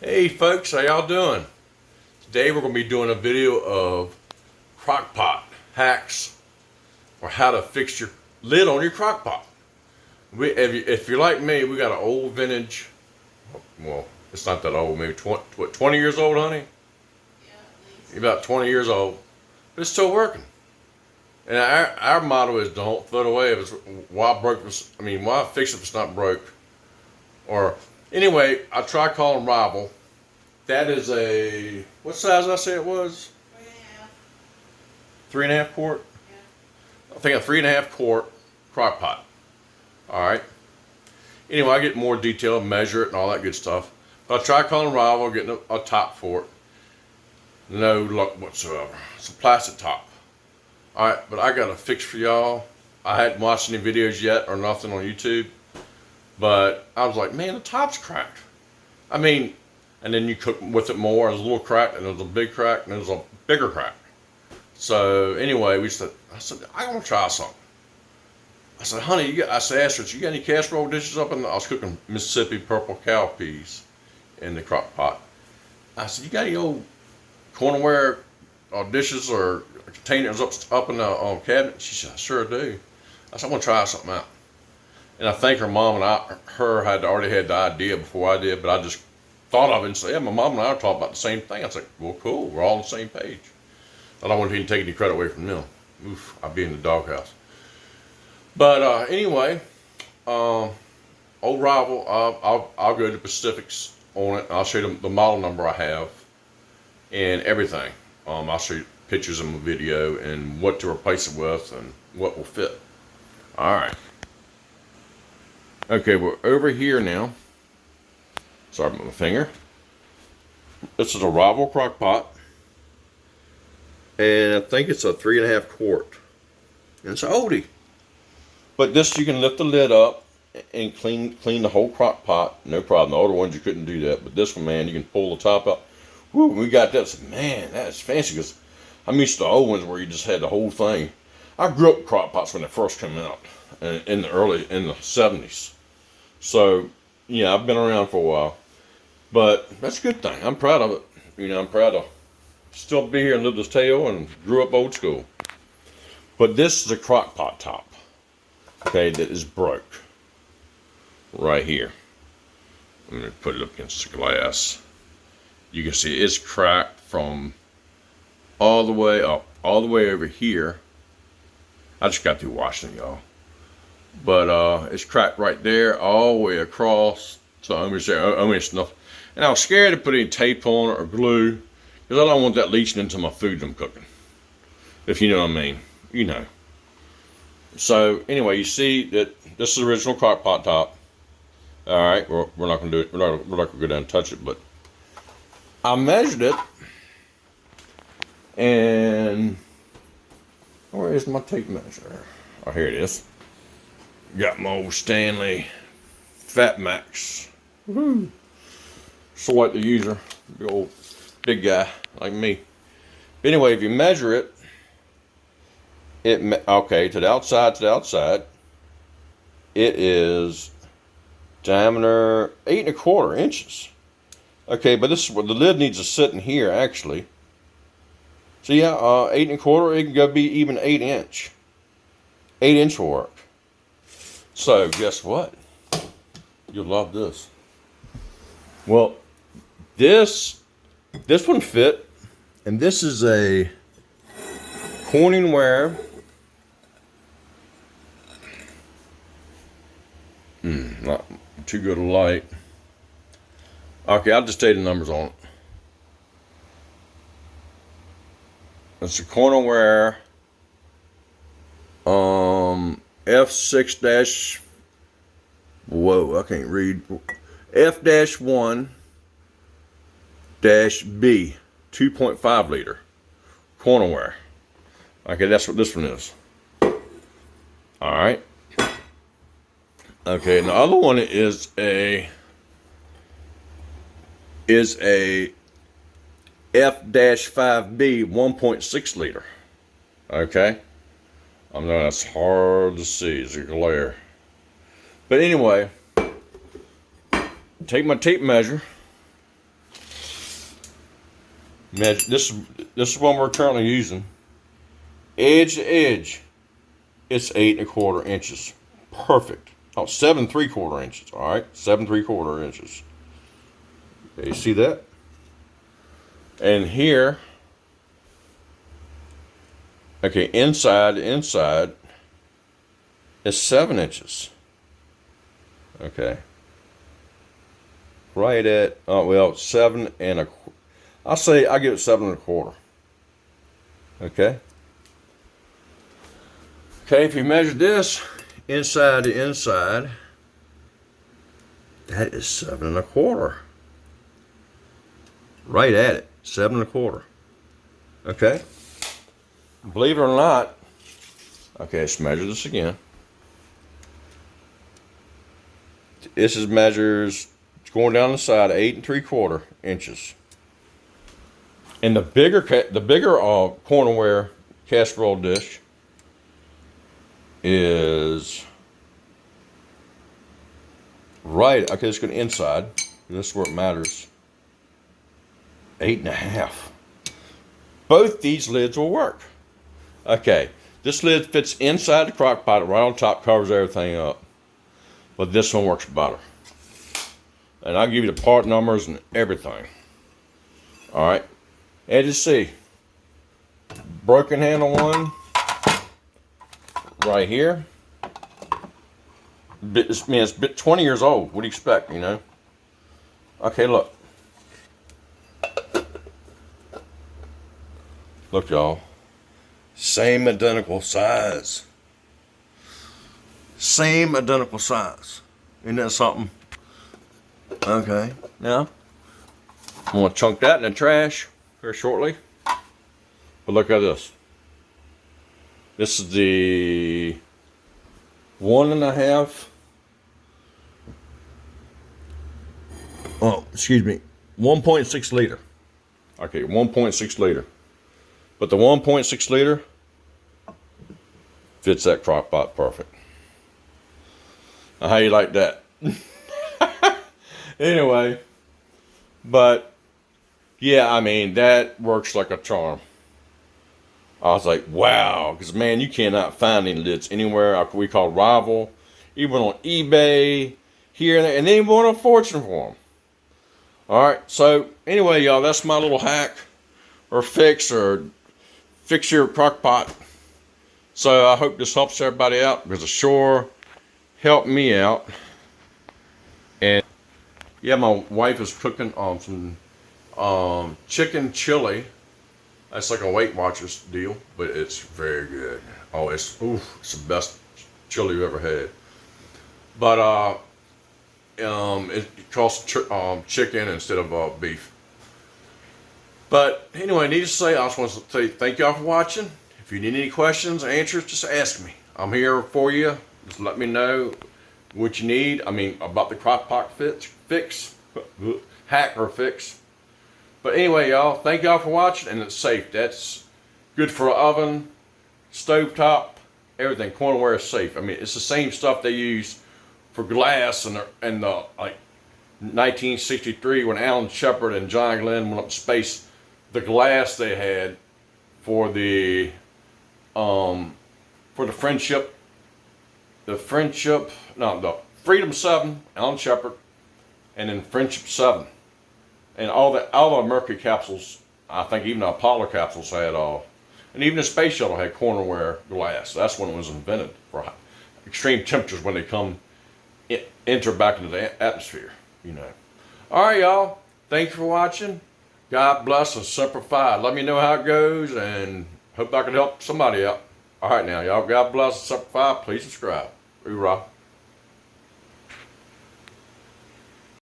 Hey folks, how y'all doing? Today we're going to be doing a video of Crock-Pot hacks or how to fix your lid on your Crock-Pot. If you're like me, we got an old vintage, well, it's not that old, maybe 20 years old, honey? Yeah, about 20 years old, but it's still working. And our motto is don't throw it away. Why fix it if it's not broke? Or anyway, I tried calling Rival. That is a, what size did I say it was? 3.5. 3.5 quart? Yeah. I think a 3.5 quart Crock-Pot. Alright. Anyway, I get more detail, measure it and all that good stuff. But I tried calling Rival, getting a top for it. No luck whatsoever. It's a plastic top. Alright, but I got a fix for y'all. I hadn't watched any videos yet or nothing on YouTube. But I was like, man, the top's cracked. I mean, and then you cook with it more. There's a little crack, and there's a big crack, and there's a bigger crack. So anyway, I said, I want to try something. I said, honey, asked her, you got any casserole dishes up in I was cooking Mississippi purple cow peas in the crock pot. I said, you got any old Corning Ware dishes or containers up in the cabinet? She said, I sure do. I said, I want to try something out. And I think her mom and her had already had the idea before I did, but I just thought of it and said, yeah, my mom and I are talking about the same thing. I was like, well, cool, we're all on the same page. I don't want to even take any credit away from them. Oof, I'd be in the doghouse. But anyway, old Rival, I'll go to Pacifics on it. I'll show you the model number I have and everything. I'll show you pictures of my video and what to replace it with and what will fit. All right. Okay, we're over here now. Sorry about my finger. This is a Rival Crock-Pot. And I think it's a 3.5 quart. And it's an oldie. But this, you can lift the lid up and clean the whole Crock-Pot. No problem. The older ones, you couldn't do that. But this one, man, you can pull the top up. Woo, we got that. I said, man, that's fancy. Because I'm used to the old ones where you just had the whole thing. I grew up with Crock-Pots when they first came out. In the 70s. So, yeah, I've been around for a while. But that's a good thing. I'm proud of it. You know, I'm proud to still be here and live this tale and grew up old school. But this is a Crock-Pot top. Okay, that is broke. Right here. I'm going to put it up against the glass. You can see it's cracked from all the way up, all the way over here. I just got through washing, y'all. But it's cracked right there, all the way across. So almost nothing. And I was scared to put any tape on it or glue, because I don't want that leaching into my food I'm cooking. If you know what I mean. You know. So anyway, you see that this is the original Crock-Pot top. Alright, we're not going to do it. We're not going to go down and touch it, but I measured it. And where is my tape measure? Oh, here it is. Got my old Stanley Fat Max. Woohoo! So like the user, the old big guy like me. But anyway, if you measure it, okay, to the outside, it is diameter 8.25 inches. Okay, but this is where the lid needs to sit in here actually. So yeah, 8.25. It can go be even 8 inch. 8 inch will work. So guess what? You'll love this. Well, this one fit, and this is a Corning Ware. Not too good a light. Okay, I'll just tell you the numbers on it. It's a Corning Ware F6- whoa, I can't read. F-1-B 2.5 liter Corning Ware. Okay, that's what this one is. Alright. Okay, and the other one is a F-5B 1.6 liter. Okay. I know that's hard to see, it's a glare. But anyway, take my tape measure, Measure, this is one we're currently using. Edge to edge, it's 8 1/4 inches. Perfect. Oh, 7 3/4 inches. All right, 7 3/4 inches. Okay, you see that? And here, okay, inside to inside is 7 inches. Okay. Right at, oh, well, 7 1/4. I'll say I give it 7 1/4. Okay. Okay, if you measure this inside to inside, that is 7 1/4. Right at it, 7 1/4. Okay. Believe it or not, okay, let's measure this again. This is measures, it's going down the side, 8 3/4 inches. And the bigger Corning Ware casserole dish is right. Okay, let's go to inside. This is where it matters. 8 1/2. Both these lids will work. Okay, this lid fits inside the crock pot, right on top, covers everything up. But this one works better. And I'll give you the part numbers and everything. All right. As you see, broken handle one right here. It's 20 years old. What do you expect, you know? Okay, look. Look, y'all. Same identical size. Same identical size. Isn't that something? Okay. Now, I'm going to chunk that in the trash here shortly. But look at this. This is the 1.5. Oh, excuse me. 1.6 liter. Okay, 1.6 liter. But the 1.6 liter fits that crock pot perfect. Now, how you like that? Anyway, but yeah, I mean, that works like a charm. I was like, wow, because man, you cannot find any lids anywhere. We call rival, even on eBay, here and there, and they want a fortune for them. All right, so anyway, y'all, that's my little hack or fix your crock pot. So I hope this helps everybody out, because it sure helped me out. And yeah, my wife is cooking some chicken chili. That's like a Weight Watchers deal, but it's very good. Oh, it's the best chili you've ever had. But it costs chicken instead of beef. But anyway, needless to say, I just want to say thank y'all for watching. If you need any questions or answers, just ask me. I'm here for you. Just let me know what you need. I mean, about the Crock-Pot fix, hack or fix. But anyway, y'all, thank y'all for watching, and it's safe. That's good for an oven, stovetop, everything. Corning Ware is safe. I mean, it's the same stuff they use for glass and the like 1963 when Alan Shepard and John Glenn went up to space. The glass they had for the Freedom 7, Alan Shepard, and then Friendship 7. And all the Mercury capsules, I think even the Apollo capsules had and even the space shuttle had Corning Ware glass. That's when it was invented for extreme temperatures when they enter back into the atmosphere, you know. All right, y'all. Thanks for watching. God bless and simplify. Let me know how it goes, and hope I can help somebody out. All right, now, y'all. God bless and simplify. Please subscribe. Hoorah.